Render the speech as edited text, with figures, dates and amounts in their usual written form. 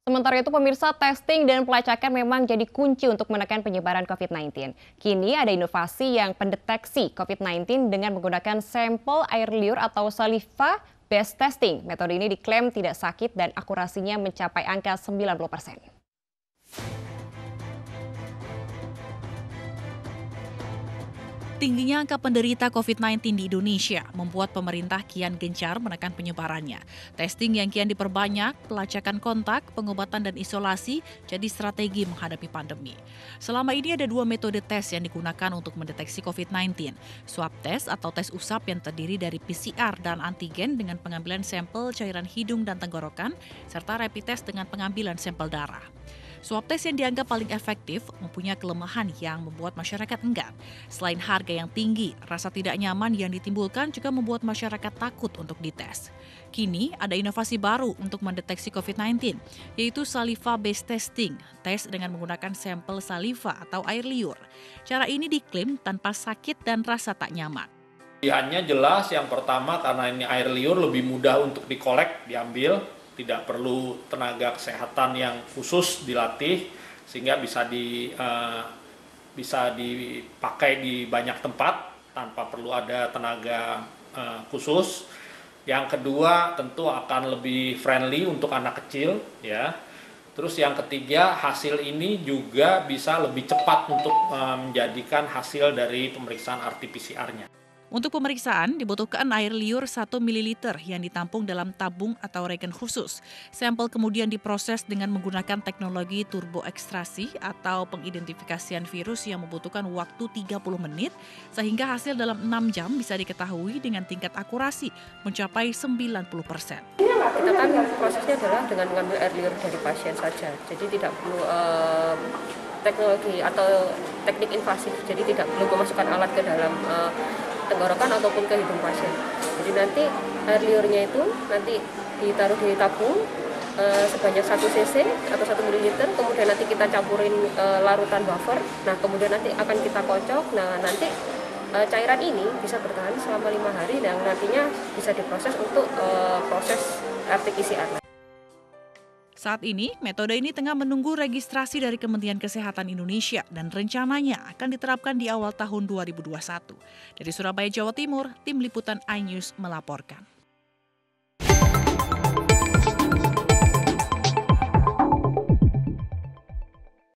Sementara itu pemirsa, testing dan pelacakan memang jadi kunci untuk menekan penyebaran COVID-19. Kini ada inovasi yang pendeteksi COVID-19 dengan menggunakan sampel air liur atau saliva based testing. Metode ini diklaim tidak sakit dan akurasinya mencapai angka 90%. Tingginya angka penderita COVID-19 di Indonesia membuat pemerintah kian gencar menekan penyebarannya. Testing yang kian diperbanyak, pelacakan kontak, pengobatan dan isolasi jadi strategi menghadapi pandemi. Selama ini ada dua metode tes yang digunakan untuk mendeteksi COVID-19. Swab test atau tes usap yang terdiri dari PCR dan antigen dengan pengambilan sampel cairan hidung dan tenggorokan, serta rapid test dengan pengambilan sampel darah. Swab test yang dianggap paling efektif mempunyai kelemahan yang membuat masyarakat enggan. Selain harga yang tinggi, rasa tidak nyaman yang ditimbulkan juga membuat masyarakat takut untuk dites. Kini ada inovasi baru untuk mendeteksi COVID-19, yaitu saliva-based testing, tes dengan menggunakan sampel saliva atau air liur. Cara ini diklaim tanpa sakit dan rasa tak nyaman. Pilihannya jelas, yang pertama karena ini air liur lebih mudah untuk dikolek, diambil. Tidak perlu tenaga kesehatan yang khusus dilatih sehingga bisa dipakai di banyak tempat tanpa perlu ada tenaga khusus. Yang kedua tentu akan lebih friendly untuk anak kecil ya. Terus yang ketiga, hasil ini juga bisa lebih cepat untuk menjadikan hasil dari pemeriksaan RT-PCR-nya. Untuk pemeriksaan dibutuhkan air liur 1 ml yang ditampung dalam tabung atau regen khusus. Sampel kemudian diproses dengan menggunakan teknologi turboekstrasi atau pengidentifikasian virus yang membutuhkan waktu 30 menit sehingga hasil dalam 6 jam bisa diketahui dengan tingkat akurasi mencapai 90%. Kita kan prosesnya adalah dengan mengambil air liur dari pasien saja, jadi tidak perlu teknologi atau teknik invasif, jadi tidak perlu memasukkan alat ke dalam tenggorokan ataupun ke hidung pasien. Jadi nanti air liurnya itu nanti ditaruh di tabung sebanyak 1 cc atau 1 ml, kemudian nanti kita campurin larutan buffer. Nah, kemudian nanti akan kita kocok. Nah, nanti cairan ini bisa bertahan selama 5 hari dan nantinya bisa diproses untuk proses RT-PCR. Saat ini, metode ini tengah menunggu registrasi dari Kementerian Kesehatan Indonesia dan rencananya akan diterapkan di awal tahun 2021. Dari Surabaya, Jawa Timur, Tim Liputan iNews melaporkan.